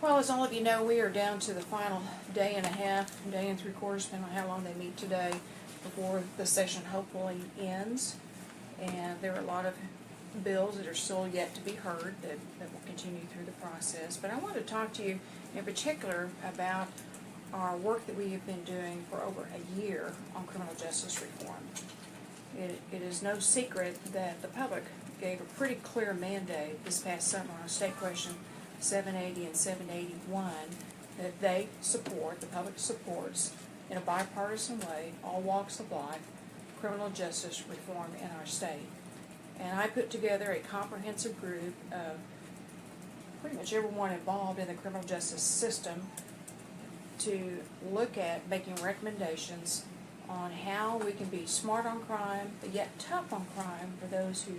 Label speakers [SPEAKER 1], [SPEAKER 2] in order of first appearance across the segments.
[SPEAKER 1] Well, as all of you know, we are down to the final day and a half, day and 3/4, depending on how long they meet today, before the session hopefully ends. And there are a lot of bills that are still yet to be heard that will continue through the process. But I want to talk to you in particular about our work that we have been doing for over a year on criminal justice reform. It is no secret that the public gave a pretty clear mandate this past summer on State Question 780 and 781 that they support, the public supports, in a bipartisan way, all walks of life, criminal justice reform in our state. And I put together a comprehensive group of pretty much everyone involved in the criminal justice system to look at making recommendations on how we can be smart on crime, but yet tough on crime for those who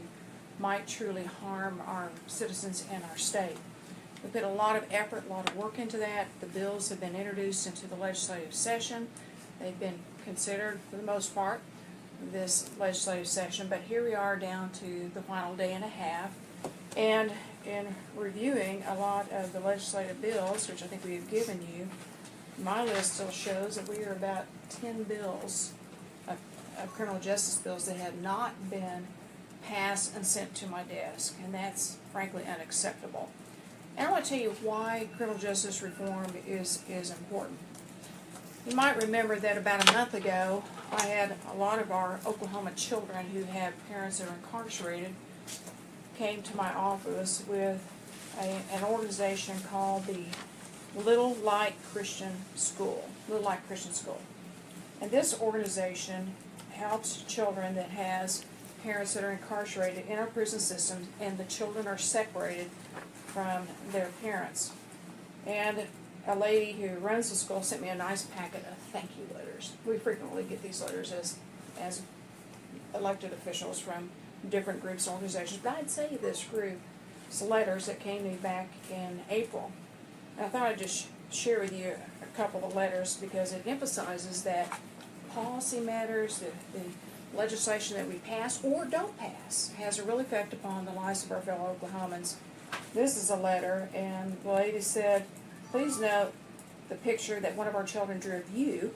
[SPEAKER 1] might truly harm our citizens in our state. We put a lot of effort, a lot of work into that. The bills have been introduced into the legislative session. They've been considered, for the most part, this legislative session, but here we are down to the final day and a half. And in reviewing a lot of the legislative bills, which I think we have given you, my list still shows that we are about 10 bills of criminal justice bills that have not been passed and sent to my desk, and that's frankly unacceptable. And I want to tell you why criminal justice reform is important. You might remember that about a month ago, I had a lot of our Oklahoma children who have parents that are incarcerated came to my office with an organization called the Little Light Christian School. Little Light Christian School. And this organization helps children that has parents that are incarcerated in our prison systems, and the children are separated from their parents. And a lady who runs the school sent me a nice packet of thank you letters. We frequently get these letters as elected officials from different groups and organizations. But I'd say this group's letters that came to me back in April. And I thought I'd just share with you a couple of letters because it emphasizes that policy matters, the legislation that we pass or don't pass has a real effect upon the lives of our fellow Oklahomans. This is a letter, and the lady said, please note the picture that one of our children drew of you.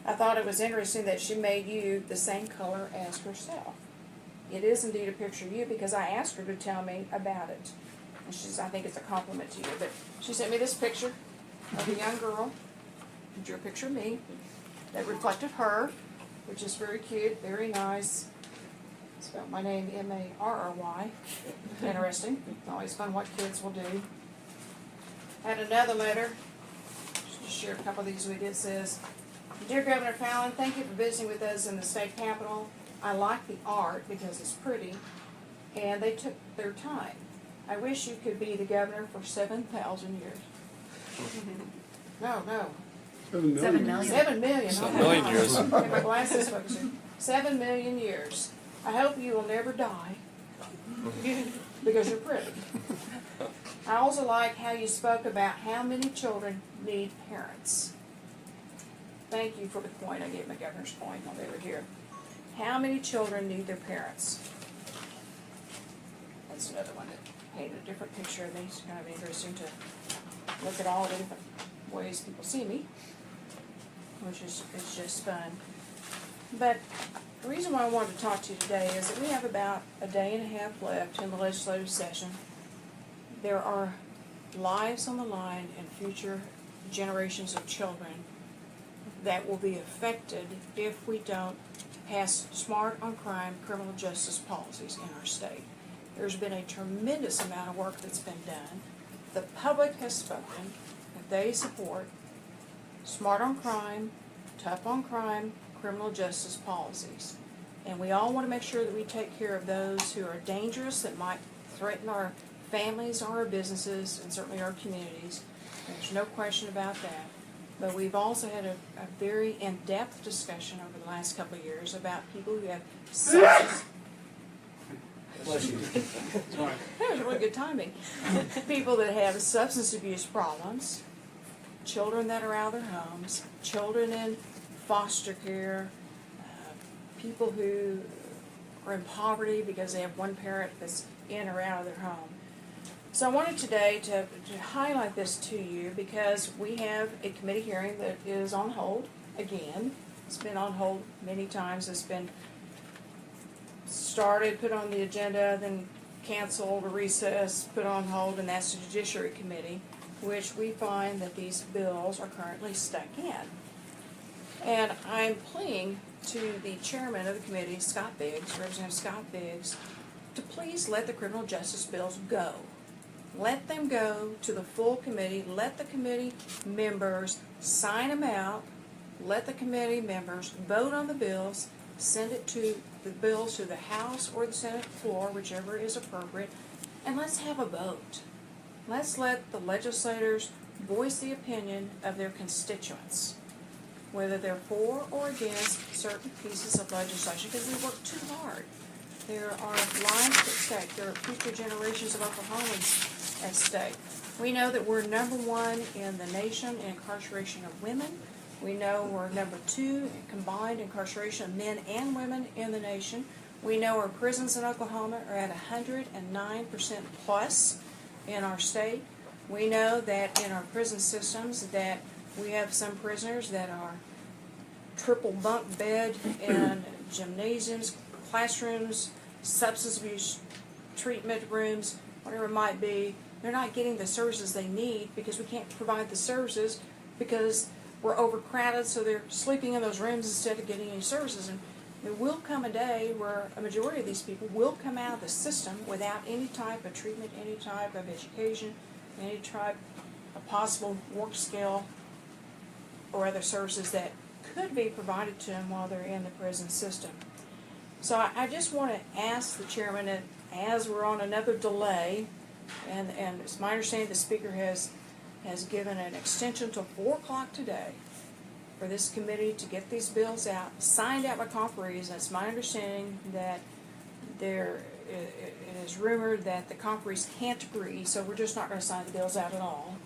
[SPEAKER 1] I thought it was interesting that she made you the same color as herself. It is indeed a picture of you because I asked her to tell me about it. And she says, I think it's a compliment to you. But she sent me this picture of a young girl who drew a picture of me that reflected her, which is very cute, very nice. Spelled my name Marry. Interesting. Always fun what kids will do. I had another letter. Just share a couple of these with you. It says, Dear Governor Fallin, thank you for visiting with us in the state capitol. I like the art because it's pretty, and they took their time. I wish you could be the governor for 7,000 years. No.
[SPEAKER 2] 7 million.
[SPEAKER 1] 7 million.
[SPEAKER 3] 7 million years.
[SPEAKER 1] Get my glasses focused. 7 million years. I hope you will never die because you're pretty. I also like how you spoke about how many children need parents. Thank you for the point. I gave my governor's point while they were here. How many children need their parents? That's another one that painted a different picture of me. It's kind of interesting to look at all the different ways people see me, which is it's just fun. But the reason why I wanted to talk to you today is that we have about a day and a half left in the legislative session. There are lives on the line and future generations of children that will be affected if we don't pass smart on crime criminal justice policies in our state. There's been a tremendous amount of work that's been done. The public has spoken that they support smart on crime, tough on crime, criminal justice policies. And we all want to make sure that we take care of those who are dangerous, that might threaten our families or our businesses, and certainly our communities. There's no question about that. But we've also had a very in-depth discussion over the last couple of years about people who have substance.
[SPEAKER 3] Bless you. Sorry.
[SPEAKER 1] That was really good timing. People that have substance abuse problems, children that are out of their homes, children in foster care, people who are in poverty because they have one parent that's in or out of their home. So I wanted today to highlight this to you because we have a committee hearing that is on hold again. It's been on hold many times. It's been started, put on the agenda, then canceled or recessed, put on hold, and that's the Judiciary Committee, which we find that these bills are currently stuck in. And I'm pleading to the chairman of the committee, Scott Biggs, Representative Scott Biggs, to please let the criminal justice bills go. Let them go to the full committee. Let the committee members sign them out. Let the committee members vote on the bills. Send it to the bills to the House or the Senate floor, whichever is appropriate, and let's have a vote. Let's let the legislators voice the opinion of their constituents, whether they're for or against certain pieces of legislation, because we work too hard. There are lives at stake. There are future generations of Oklahomans at stake. We know that we're number one in the nation in incarceration of women. We know we're number two in combined incarceration of men and women in the nation. We know our prisons in Oklahoma are at 109% plus in our state. We know that in our prison systems that we have some prisoners that are triple bunk bed in gymnasiums, classrooms, substance abuse treatment rooms, whatever it might be. They're not getting the services they need because we can't provide the services because we're overcrowded, so they're sleeping in those rooms instead of getting any services. And there will come a day where a majority of these people will come out of the system without any type of treatment, any type of education, any type of possible work skill or other services that could be provided to them while they're in the prison system. So I just want to ask the chairman, that as we're on another delay, and it's my understanding the speaker has given an extension till 4 o'clock today for this committee to get these bills out, signed out by conferees, and it's my understanding that it is rumored that the conferees can't agree, so we're just not going to sign the bills out at all.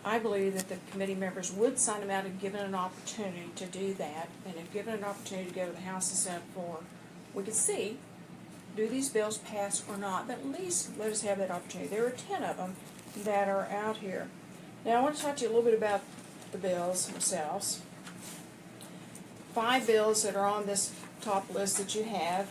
[SPEAKER 1] I believe that the committee members would sign them out if given an opportunity to do that, and if given an opportunity to go to the House and Senate floor, we could see, do these bills pass or not, but at least let us have that opportunity. There are 10 of them that are out here. Now I want to talk to you a little bit about the bills themselves. 5 bills that are on this top list that you have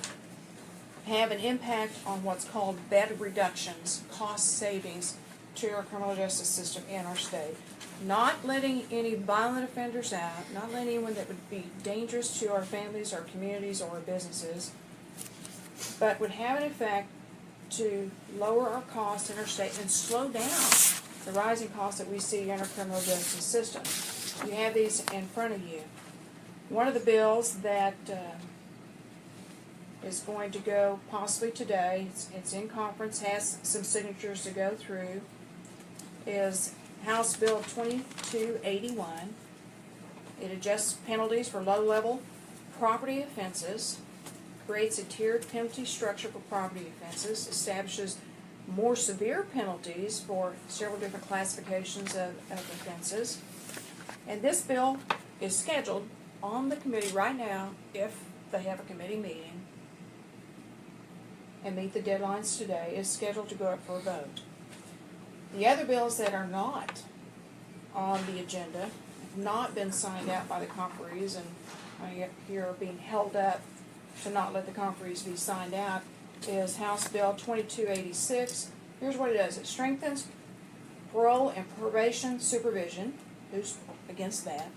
[SPEAKER 1] an impact on what's called bed reductions, cost savings to our criminal justice system in our state. Not letting any violent offenders out, not letting anyone that would be dangerous to our families, our communities, or our businesses, but would have an effect to lower our costs in our state and slow down the rising costs that we see in our criminal justice system. You have these in front of you. One of the bills that is going to go possibly today, it's in conference, has some signatures to go through, is House Bill 2281. It adjusts penalties for low-level property offenses, creates a tiered penalty structure for property offenses, establishes more severe penalties for several different classifications of offenses. And this bill is scheduled on the committee right now, if they have a committee meeting and meet the deadlines today, is scheduled to go up for a vote. The other bills that are not on the agenda have not been signed out by the conferees, and I hear are being held up to not let the conferees be signed out, is House Bill 2286. Here's what it does. It strengthens parole and probation supervision. Who's against that?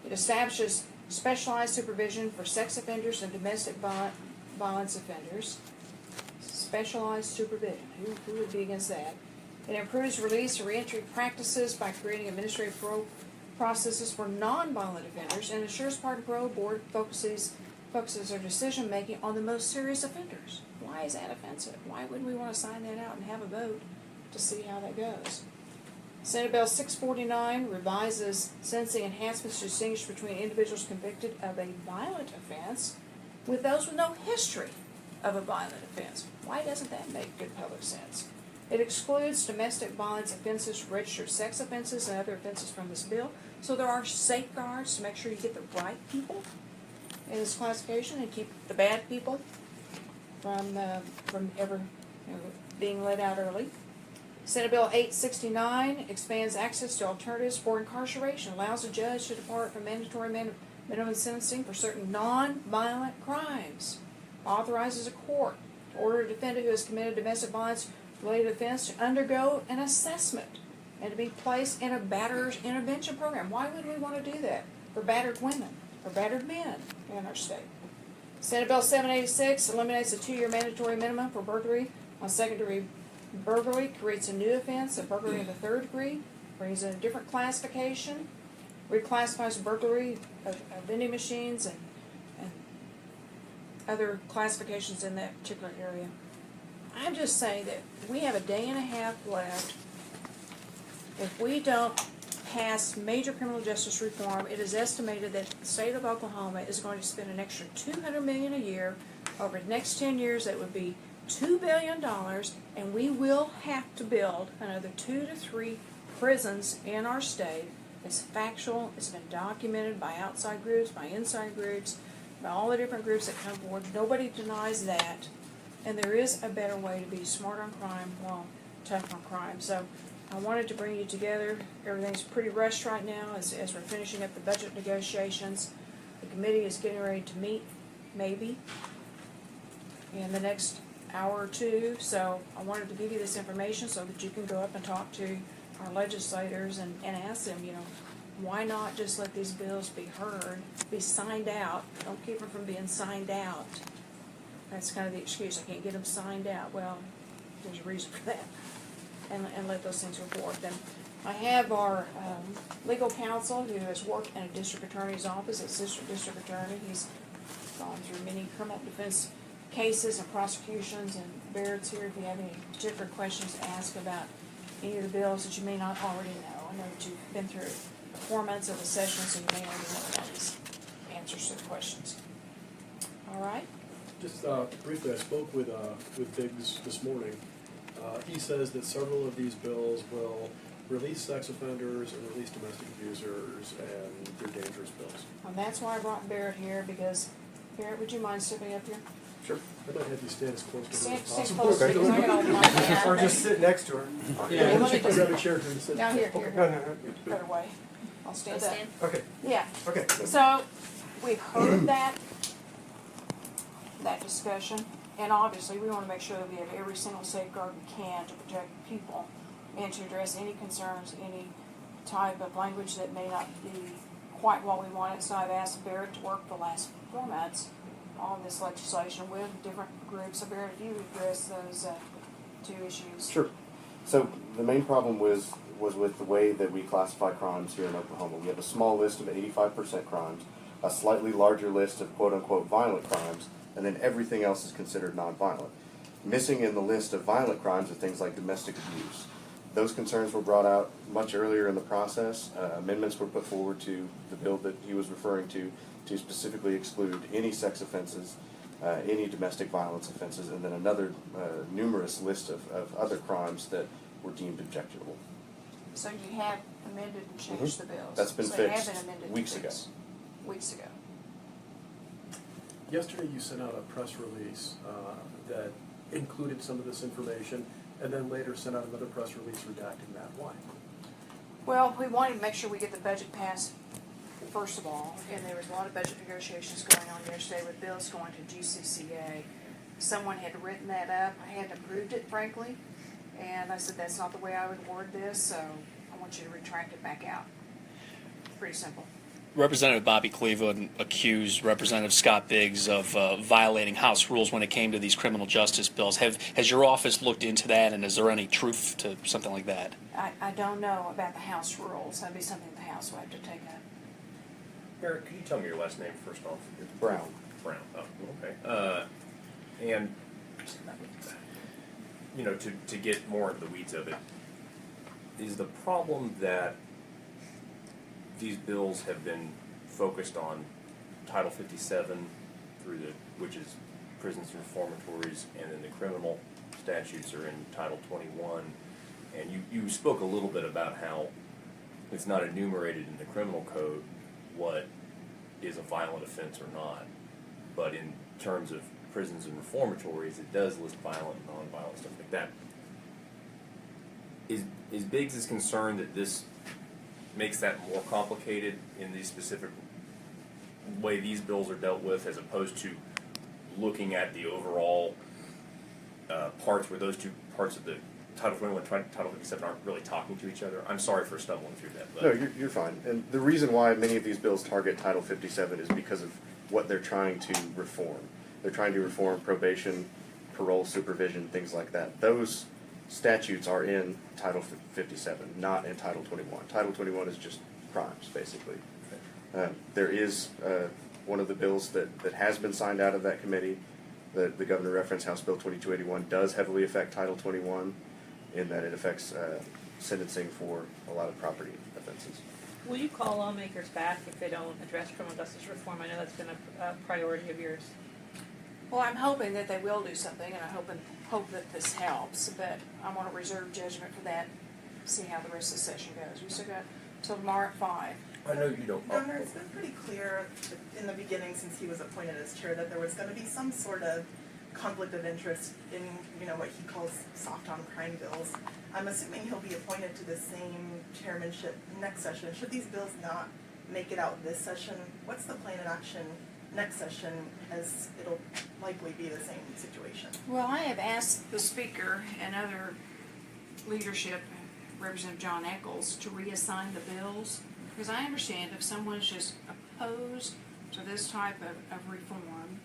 [SPEAKER 1] It establishes specialized supervision for sex offenders and domestic violence offenders. Specialized supervision. Who would be against that? It improves release and reentry practices by creating administrative parole processes for non-violent offenders, and ensures Pardon Parole Board focuses their decision-making on the most serious offenders. Why is that offensive? Why wouldn't we want to sign that out and have a vote to see how that goes? Senate Bill 649 revises sentencing enhancements to distinguish between individuals convicted of a violent offense with those with no history of a violent offense. Why doesn't that make good public sense? It excludes domestic violence offenses, registered sex offenses, and other offenses from this bill. So there are safeguards to make sure you get the right people in this classification and keep the bad people from ever being let out early. Senate Bill 869 expands access to alternatives for incarceration, allows a judge to depart from mandatory minimum sentencing for certain non-violent crimes, authorizes a court to order a defendant who has committed domestic violence related offense to undergo an assessment and to be placed in a batterers intervention program. Why would we want to do that? For battered women, for battered men in our state. Senate Bill 786 eliminates a 2-year mandatory minimum for burglary on second-degree burglary, creates a new offense of burglary of the 3rd degree, brings in a different classification, reclassifies burglary of vending machines and other classifications in that particular area. I'm just saying that we have a day and a half left. If we don't pass major criminal justice reform, it is estimated that the state of Oklahoma is going to spend an extra $200 million a year over the next 10 years. That would be $2 billion, and we will have to build another 2 to 3 prisons in our state. It's factual. It's been documented by outside groups, by inside groups, by all the different groups that come forward. Nobody denies that. And there is a better way to be smart on crime while tough on crime. So I wanted to bring you together. Everything's pretty rushed right now as we're finishing up the budget negotiations. The committee is getting ready to meet, maybe, in the next hour or two. So I wanted to give you this information so that you can go up and talk to our legislators and ask them, why not just let these bills be heard, be signed out? Don't keep them from being signed out. That's kind of the excuse. I can't get them signed out. Well, there's a reason for that. And let those things go forward. Then I have our legal counsel who has worked in a district attorney's office, assistant district attorney. He's gone through many criminal defense cases and prosecutions, and Barrett's here if you have any particular questions to ask about any of the bills that you may not already know. I know that you've been through 4 months of the session, so you may already know all these answers to the questions. All right?
[SPEAKER 2] Just briefly, I spoke with Biggs this morning. He says that several of these bills will release sex offenders and release domestic abusers, and they're dangerous bills.
[SPEAKER 1] And that's why I brought Barrett here, because, Barrett, would you mind stepping up here?
[SPEAKER 2] Sure. I might have you stand as close to her
[SPEAKER 1] Stand,
[SPEAKER 2] as
[SPEAKER 1] stand
[SPEAKER 2] possible.
[SPEAKER 1] close, because I got all my hair.
[SPEAKER 4] Or just sit next to her.
[SPEAKER 1] Yeah, let me
[SPEAKER 2] Grab a
[SPEAKER 1] just,
[SPEAKER 2] chair and sit.
[SPEAKER 1] now here,
[SPEAKER 4] No, no, no.
[SPEAKER 1] better way. I'll stand up.
[SPEAKER 4] Okay,
[SPEAKER 1] Yeah,
[SPEAKER 4] okay.
[SPEAKER 1] so, we've heard that discussion, and obviously, we want to make sure that we have every single safeguard we can to protect people and to address any concerns, any type of language that may not be quite what we wanted. So I've asked Barrett to work the last 4 months on this legislation with different groups. So Barrett, if you would address those 2 issues.
[SPEAKER 5] Sure. So the main problem was with the way that we classify crimes here in Oklahoma. We have a small list of 85% crimes, a slightly larger list of quote-unquote violent crimes, and then everything else is considered nonviolent. Missing in the list of violent crimes are things like domestic abuse. Those concerns were brought out much earlier in the process. Amendments were put forward to the bill that he was referring to specifically exclude any sex offenses, any domestic violence offenses, and then another numerous list of other crimes that were deemed objectionable.
[SPEAKER 1] So you have amended and changed the bills.
[SPEAKER 5] That's been
[SPEAKER 1] so they
[SPEAKER 5] fixed
[SPEAKER 1] have been amended
[SPEAKER 5] weeks
[SPEAKER 1] and
[SPEAKER 5] ago.
[SPEAKER 1] fixed. Weeks ago.
[SPEAKER 2] Yesterday you sent out a press release that included some of this information, and then later sent out another press release redacting that. Why?
[SPEAKER 1] Well, we wanted to make sure we get the budget passed first of all, and there was a lot of budget negotiations going on yesterday with bills going to GCCA. Someone had written that up. I hadn't approved it, frankly, and I said that's not the way I would word this, so I want you to retract it back out. Pretty simple.
[SPEAKER 3] Representative Bobby Cleveland accused Representative Scott Biggs of violating House rules when it came to these criminal justice bills. Has your office looked into that, and is there any truth to something like that?
[SPEAKER 1] I don't know about the House rules. That'd be something the House would have to take up.
[SPEAKER 6] Eric, could you tell me your last name first off?
[SPEAKER 5] Brown.
[SPEAKER 6] Brown. Oh, okay. And to get more into the weeds of it, is the problem that these bills have been focused on Title 57 which is prisons and reformatories, and then the criminal statutes are in Title 21. And you spoke a little bit about how it's not enumerated in the criminal code what is a violent offense or not, but in terms of prisons and reformatories, it does list violent and non-violent stuff like that. is Biggs' concern that this makes that more complicated in the specific way these bills are dealt with, as opposed to looking at the overall parts where those two parts of the Title 21 and Title 57 aren't really talking to each other? I'm sorry for stumbling through that. But
[SPEAKER 5] No, you're fine. And the reason why many of these bills target Title 57 is because of what they're trying to reform. They're trying to reform probation, parole supervision, things like that. Those statutes are in Title 57, not in Title 21. Title 21 is just crimes, basically. There is one of the bills that has been signed out of that committee. The governor referenced House Bill 2281 does heavily affect Title 21 in that it affects sentencing for a lot of property offenses.
[SPEAKER 4] Will you call lawmakers back if they don't address criminal justice reform? I know that's been a priority of yours.
[SPEAKER 1] Well, I'm hoping that they will do something, and I hope that this helps, but I want to reserve judgment for that, see how the rest of the session goes. We still got till tomorrow at 5.
[SPEAKER 6] I know you don't.
[SPEAKER 7] Governor, it's been pretty clear in the beginning, since he was appointed as chair, that there was going to be some sort of conflict of interest in, what he calls soft on crime bills. I'm assuming he'll be appointed to the same chairmanship next session. Should these bills not make it out this session, what's the plan of action next session, as it'll likely be the same situation?
[SPEAKER 1] Well, I have asked the speaker and other leadership, Representative John Eccles, to reassign the bills, because I understand if someone's just opposed to this type of reform,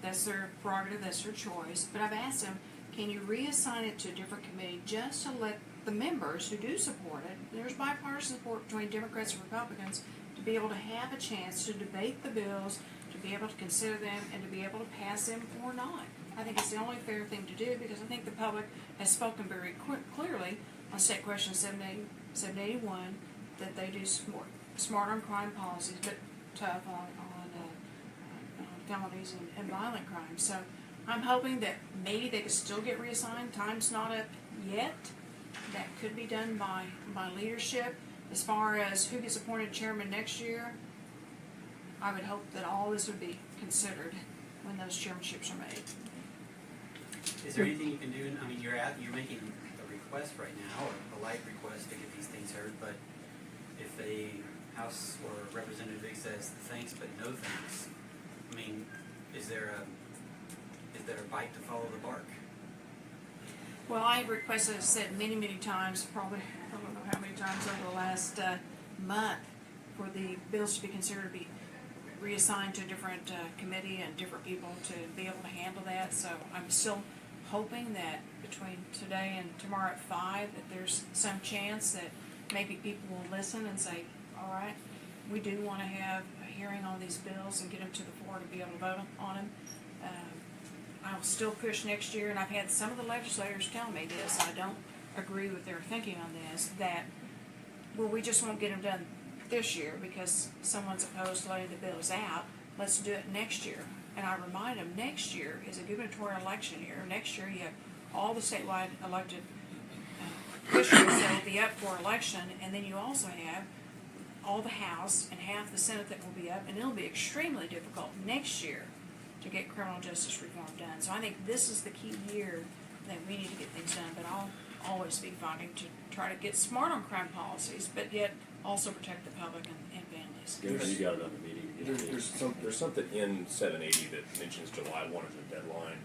[SPEAKER 1] that's their prerogative, that's their choice. But I've asked them, can you reassign it to a different committee just to let the members who do support it, there's bipartisan support between Democrats and Republicans, to be able to have a chance to debate the bills, to be able to consider them, and to be able to pass them or not. I think it's the only fair thing to do, because I think the public has spoken very clearly on State Question 781 that they do smart on crime policies, but tough on felonies and violent crimes. So I'm hoping that maybe they could still get reassigned. Time's not up yet. That could be done by leadership. As far as who gets appointed chairman next year, I would hope that all this would be considered when those chairmanships are made.
[SPEAKER 8] Is there anything you can do? I mean, you're making a request right now, or a light request to get these things heard, but if a House or Representative Biggs says thanks but no thanks, I mean, is there a bite to follow the bark?
[SPEAKER 1] Well, I have requested, as I said many, many times, probably, I don't know how many times over the last month, for the bills to be considered to be reassigned to a different committee and different people to be able to handle that. So I'm still hoping that between today and tomorrow at 5 that there's some chance that maybe people will listen and say, all right, we do want to have a hearing on these bills and get them to the floor to be able to vote on them. I'll still push next year, and I've had some of the legislators tell me this. I don't agree with their thinking on this, that, well, we just won't get them done this year because someone's opposed to letting the bills out. Let's do it next year. And I remind them, next year is a gubernatorial election year. Next year you have all the statewide elected officials that will be up for election, and then you also have all the House and half the Senate that will be up, and it'll be extremely difficult next year to get criminal justice reform done. So I think this is the key year that we need to get things done, but I'll always be fighting to try to get smart on crime policies, but yet also protect the public and families.
[SPEAKER 6] You got another meeting. There's something in 780 that mentions July 1 as a deadline.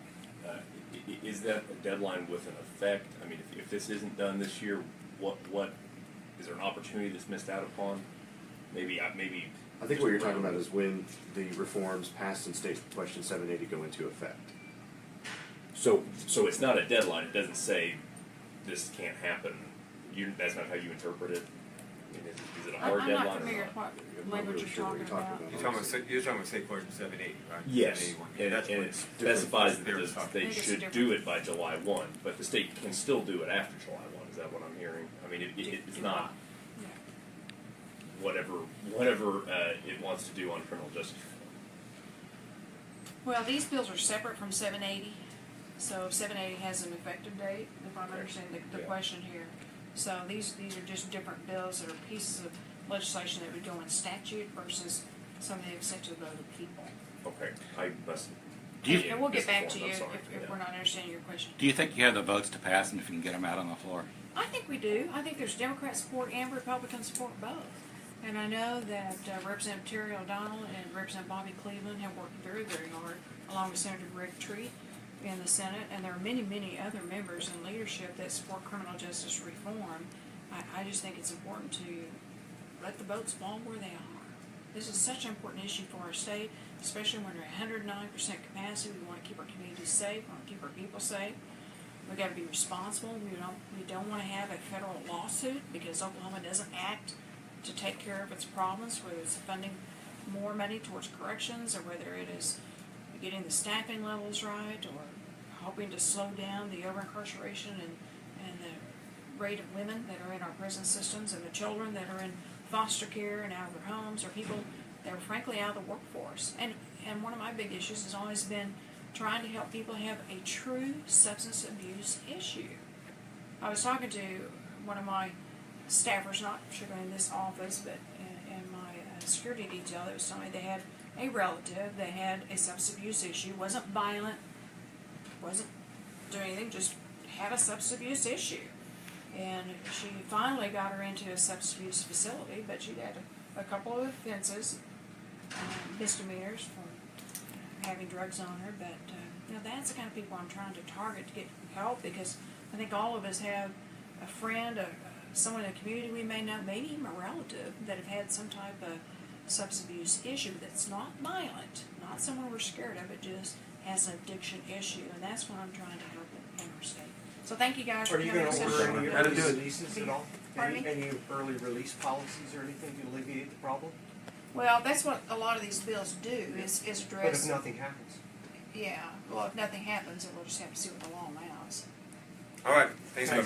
[SPEAKER 6] Is that a deadline with an effect? I mean, if this isn't done this year, what is there an opportunity that's missed out upon? Maybe.
[SPEAKER 5] I think what you're talking about is when the reforms passed in State Question 780 go into effect.
[SPEAKER 6] So it's not a deadline. It doesn't say this can't happen. That's not how you interpret it. I mean, is it a hard
[SPEAKER 1] I'm
[SPEAKER 6] deadline?
[SPEAKER 1] not familiar with what language you're talking about.
[SPEAKER 9] You're talking about State Question 780, right?
[SPEAKER 6] Yes,
[SPEAKER 9] 781.
[SPEAKER 6] and it specifies that they
[SPEAKER 1] I think it's
[SPEAKER 6] should
[SPEAKER 1] different.
[SPEAKER 6] do it by July 1, but the state can still do it after July 1. Is that what I'm hearing? I mean, it's not
[SPEAKER 1] Yeah.
[SPEAKER 6] whatever it wants to do on criminal justice reform.
[SPEAKER 1] Well, these bills are separate from 780, so 780 has an effective date, if I'm understanding the
[SPEAKER 6] Yeah.
[SPEAKER 1] question here. So these are just different bills that are pieces of legislation that would go in statute versus something that's sent to the vote of the people.
[SPEAKER 6] Okay, I must.
[SPEAKER 1] And we'll get back to you
[SPEAKER 6] misinformed, I'm sorry.
[SPEAKER 1] if we're not understanding your question.
[SPEAKER 9] Do you think you have the votes to pass them if you can get them out on the floor?
[SPEAKER 1] I think we do. I think there's Democrat support and Republican support both. And I know that Representative Terry O'Donnell and Representative Bobby Cleveland have worked very, very hard, along with Senator Greg Treat in the Senate, and there are many, many other members in leadership that support criminal justice reform. I just think it's important to let the votes fall where they are. This is such an important issue for our state, especially when we're at 109% capacity. We want to keep our communities safe, we want to keep our people safe. We've got to be responsible. We don't want to have a federal lawsuit because Oklahoma doesn't act to take care of its problems, whether it's funding more money towards corrections or whether it is getting the staffing levels right or hoping to slow down the over-incarceration and the rate of women that are in our prison systems and the children that are in foster care and out of their homes or people that are frankly out of the workforce. And one of my big issues has always been trying to help people have a true substance abuse issue. I was talking to one of my staffers, not sure in this office, but in my security detail, that was telling me they had a relative that had a substance abuse issue, wasn't violent, wasn't doing anything, just had a substance abuse issue. And she finally got her into a substance abuse facility, but she had a couple of offenses, misdemeanors from having drugs on her. But that's the kind of people I'm trying to target to get help, because I think all of us have a friend, someone in the community we may know, maybe even a relative, that have had some type of substance abuse issue that's not violent, not someone we're scared of, it just has an addiction issue, and that's what I'm trying to help in our state. So thank you guys for
[SPEAKER 10] Are you
[SPEAKER 1] coming.
[SPEAKER 10] going to order any early releases at all?
[SPEAKER 1] Pardon me?
[SPEAKER 10] Any early release policies or anything to alleviate the problem?
[SPEAKER 1] Well, that's what a lot of these bills do, is
[SPEAKER 10] But
[SPEAKER 1] address.
[SPEAKER 10] if nothing happens?
[SPEAKER 1] Yeah, well, if nothing happens, then we'll just have to see what the law allows.
[SPEAKER 9] All right, thanks, Bobby.